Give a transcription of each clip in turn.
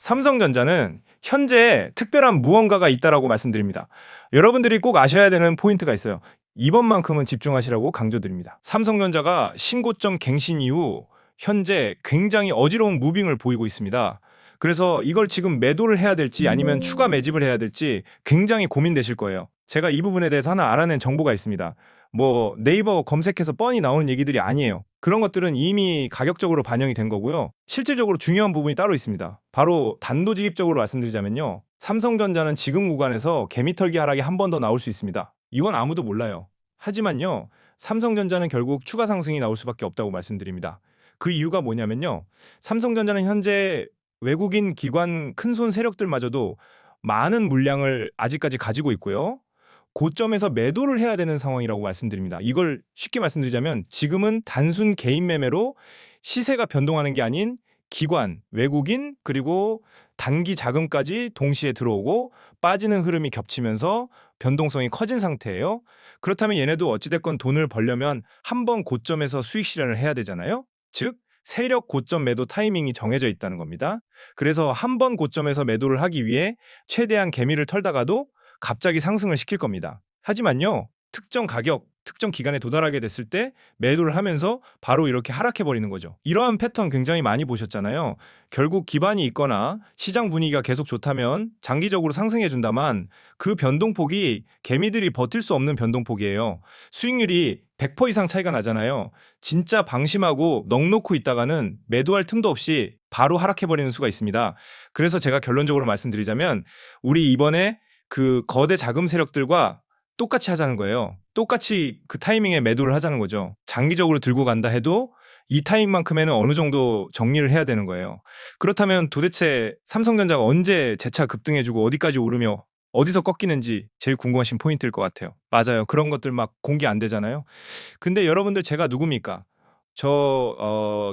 삼성전자는 현재 특별한 무언가가 있다라고 말씀드립니다. 여러분들이 꼭 아셔야 되는 포인트가 있어요. 이번만큼은 집중하시라고 강조드립니다. 삼성전자가 신고점 갱신 이후 현재 굉장히 어지러운 무빙을 보이고 있습니다. 그래서 이걸 지금 매도를 해야 될지 아니면 추가 매집을 해야 될지 굉장히 고민되실 거예요. 제가 이 부분에 대해서 하나 알아낸 정보가 있습니다. 뭐 네이버 검색해서 뻔히 나오는 얘기들이 아니에요. 그런 것들은 이미 가격적으로 반영이 된 거고요. 실질적으로 중요한 부분이 따로 있습니다. 바로 단도직입적으로 말씀드리자면요. 삼성전자는 지금 구간에서 개미털기 하락이 한 번 더 나올 수 있습니다. 이건 아무도 몰라요. 하지만요. 삼성전자는 결국 추가 상승이 나올 수밖에 없다고 말씀드립니다. 그 이유가 뭐냐면요. 삼성전자는 현재 외국인 기관 큰손 세력들마저도 많은 물량을 아직까지 가지고 있고요. 고점에서 매도를 해야 되는 상황이라고 말씀드립니다. 이걸 쉽게 말씀드리자면 지금은 단순 개인 매매로 시세가 변동하는 게 아닌 기관, 외국인, 그리고 단기 자금까지 동시에 들어오고 빠지는 흐름이 겹치면서 변동성이 커진 상태예요. 그렇다면 얘네도 어찌됐건 돈을 벌려면 한 번 고점에서 수익 실현을 해야 되잖아요. 즉, 세력 고점 매도 타이밍이 정해져 있다는 겁니다. 그래서 한 번 고점에서 매도를 하기 위해 최대한 개미를 털다가도 갑자기 상승을 시킬 겁니다. 하지만요, 특정 가격, 특정 기간에 도달하게 됐을 때 매도를 하면서 바로 이렇게 하락해 버리는 거죠. 이러한 패턴 굉장히 많이 보셨잖아요. 결국 기반이 있거나 시장 분위기가 계속 좋다면 장기적으로 상승해 준다만 그 변동폭이 개미들이 버틸 수 없는 변동폭이에요. 수익률이 100% 이상 차이가 나잖아요. 진짜 방심하고 넋 놓고 있다가는 매도할 틈도 없이 바로 하락해 버리는 수가 있습니다. 그래서 제가 결론적으로 말씀드리자면 우리 이번에 그 거대 자금 세력들과 똑같이 하자는 거예요. 똑같이 그 타이밍에 매도를 하자는 거죠. 장기적으로 들고 간다 해도 이 타임만큼에는 어느 정도 정리를 해야 되는 거예요. 그렇다면 도대체 삼성전자가 언제 재차 급등해주고 어디까지 오르며 어디서 꺾이는지 제일 궁금하신 포인트일 것 같아요. 맞아요. 그런 것들 막 공개 안 되잖아요. 근데 여러분들 제가 누굽니까?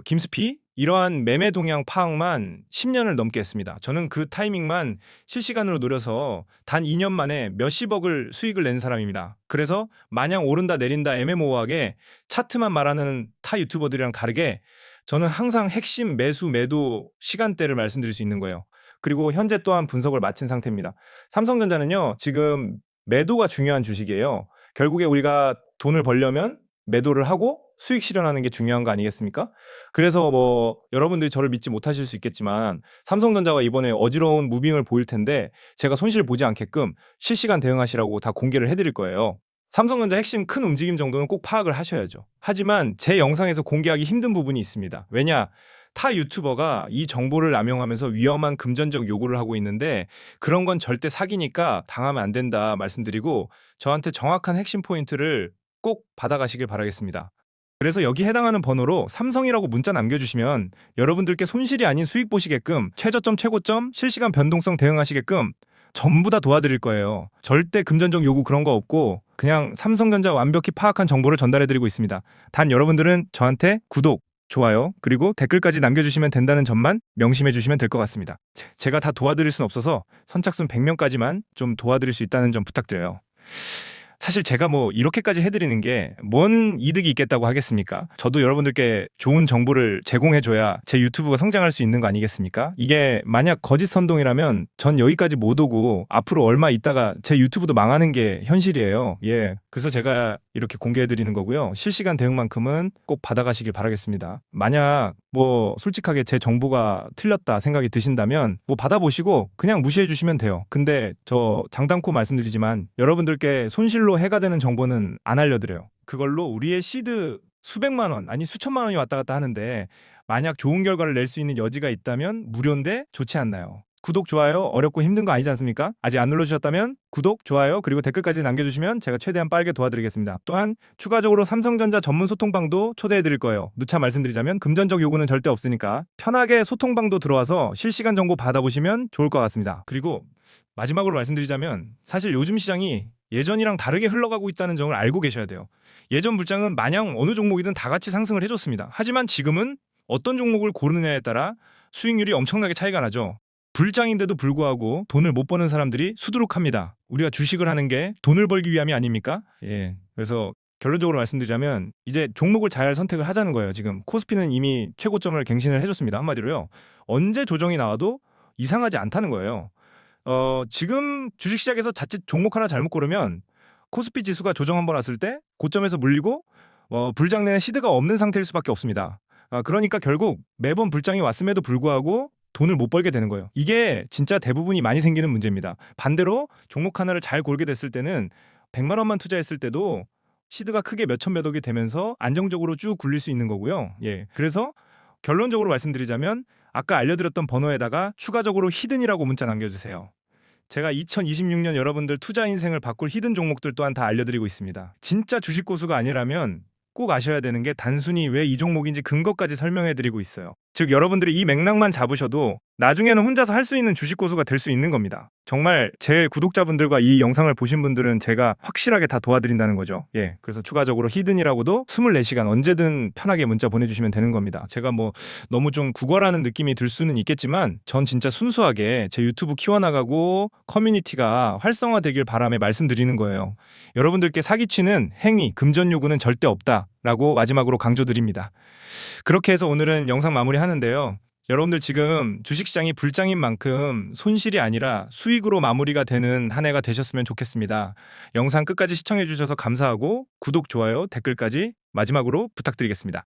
김스피 이러한 매매 동향 파악만 10년을 넘게 했습니다. 저는 그 타이밍만 실시간으로 노려서 단 2년 만에 몇십억을 수익을 낸 사람입니다. 그래서 마냥 오른다 내린다 애매모호하게 차트만 말하는 타 유튜버들이랑 다르게 저는 항상 핵심 매수 매도 시간대를 말씀드릴 수 있는 거예요. 그리고 현재 또한 분석을 마친 상태입니다. 삼성전자는요, 지금 매도가 중요한 주식이에요. 결국에 우리가 돈을 벌려면 매도를 하고 수익 실현하는 게 중요한 거 아니겠습니까? 그래서 뭐 여러분들이 저를 믿지 못하실 수 있겠지만 삼성전자가 이번에 어지러운 무빙을 보일 텐데 제가 손실 보지 않게끔 실시간 대응하시라고 다 공개를 해드릴 거예요. 삼성전자 핵심 큰 움직임 정도는 꼭 파악을 하셔야죠. 하지만 제 영상에서 공개하기 힘든 부분이 있습니다. 왜냐? 타 유튜버가 이 정보를 남용하면서 위험한 금전적 요구를 하고 있는데 그런 건 절대 사기니까 당하면 안 된다 말씀드리고 저한테 정확한 핵심 포인트를 꼭 받아가시길 바라겠습니다. 그래서 여기 해당하는 번호로 삼성이라고 문자 남겨주시면 여러분들께 손실이 아닌 수익 보시게끔 최저점, 최고점, 실시간 변동성 대응하시게끔 전부 다 도와드릴 거예요. 절대 금전적 요구 그런 거 없고 그냥 삼성전자 완벽히 파악한 정보를 전달해드리고 있습니다. 단 여러분들은 저한테 구독, 좋아요, 그리고 댓글까지 남겨주시면 된다는 점만 명심해 주시면 될 것 같습니다. 제가 다 도와드릴 순 없어서 선착순 100명까지만 좀 도와드릴 수 있다는 점 부탁드려요. 사실 제가 뭐 이렇게까지 해드리는 게 뭔 이득이 있겠다고 하겠습니까? 저도 여러분들께 좋은 정보를 제공해줘야 제 유튜브가 성장할 수 있는 거 아니겠습니까? 이게 만약 거짓 선동이라면 전 여기까지 못 오고 앞으로 얼마 있다가 제 유튜브도 망하는 게 현실이에요. 예. 그래서 제가 이렇게 공개해드리는 거고요. 실시간 대응만큼은 꼭 받아가시길 바라겠습니다. 만약 뭐 솔직하게 제 정보가 틀렸다 생각이 드신다면 뭐 받아보시고 그냥 무시해 주시면 돼요. 근데 저 장담코 말씀드리지만 여러분들께 손실로 해가 되는 정보는 안 알려드려요. 그걸로 우리의 시드 수백만 원 아니 수천만 원이 왔다 갔다 하는데 만약 좋은 결과를 낼 수 있는 여지가 있다면 무료인데 좋지 않나요? 구독, 좋아요 어렵고 힘든 거 아니지 않습니까? 아직 안 눌러주셨다면 구독, 좋아요 그리고 댓글까지 남겨주시면 제가 최대한 빠르게 도와드리겠습니다. 또한 추가적으로 삼성전자 전문 소통방도 초대해드릴 거예요. 누차 말씀드리자면 금전적 요구는 절대 없으니까 편하게 소통방도 들어와서 실시간 정보 받아보시면 좋을 것 같습니다. 그리고 마지막으로 말씀드리자면 사실 요즘 시장이 예전이랑 다르게 흘러가고 있다는 점을 알고 계셔야 돼요. 예전 물장은 마냥 어느 종목이든 다 같이 상승을 해줬습니다. 하지만 지금은 어떤 종목을 고르느냐에 따라 수익률이 엄청나게 차이가 나죠. 불장인데도 불구하고 돈을 못 버는 사람들이 수두룩합니다. 우리가 주식을 하는 게 돈을 벌기 위함이 아닙니까? 예. 그래서 결론적으로 말씀드리자면 이제 종목을 잘 선택을 하자는 거예요. 지금 코스피는 이미 최고점을 갱신을 해줬습니다. 한마디로요. 언제 조정이 나와도 이상하지 않다는 거예요. 지금 주식시장에서 자칫 종목 하나 잘못 고르면 코스피 지수가 조정 한번 왔을 때 고점에서 물리고 불장내는 시드가 없는 상태일 수밖에 없습니다. 그러니까 결국 매번 불장이 왔음에도 불구하고 돈을 못 벌게 되는 거예요. 이게 진짜 대부분이 많이 생기는 문제입니다. 반대로 종목 하나를 잘 고르게 됐을 때는 100만 원만 투자했을 때도 시드가 크게 몇천 몇 억이 되면서 안정적으로 쭉 굴릴 수 있는 거고요. 예. 그래서 결론적으로 말씀드리자면 아까 알려드렸던 번호에다가 추가적으로 히든이라고 문자 남겨주세요. 제가 2026년 여러분들 투자 인생을 바꿀 히든 종목들 또한 다 알려드리고 있습니다. 진짜 주식 고수가 아니라면 꼭 아셔야 되는 게 단순히 왜 이 종목인지 근거까지 설명해드리고 있어요. 즉 여러분들이 이 맥락만 잡으셔도 나중에는 혼자서 할 수 있는 주식 고수가 될 수 있는 겁니다. 정말 제 구독자분들과 이 영상을 보신 분들은 제가 확실하게 다 도와드린다는 거죠. 예, 그래서 추가적으로 히든이라고도 24시간 언제든 편하게 문자 보내주시면 되는 겁니다. 제가 뭐 너무 좀 구걸하는 느낌이 들 수는 있겠지만 전 진짜 순수하게 제 유튜브 키워나가고 커뮤니티가 활성화되길 바람에 말씀드리는 거예요. 여러분들께 사기치는 행위, 금전 요구는 절대 없다라고 마지막으로 강조드립니다. 그렇게 해서 오늘은 영상 마무리하는데요. 여러분들 지금 주식시장이 불장인 만큼 손실이 아니라 수익으로 마무리가 되는 한 해가 되셨으면 좋겠습니다. 영상 끝까지 시청해 주셔서 감사하고 구독, 좋아요, 댓글까지 마지막으로 부탁드리겠습니다.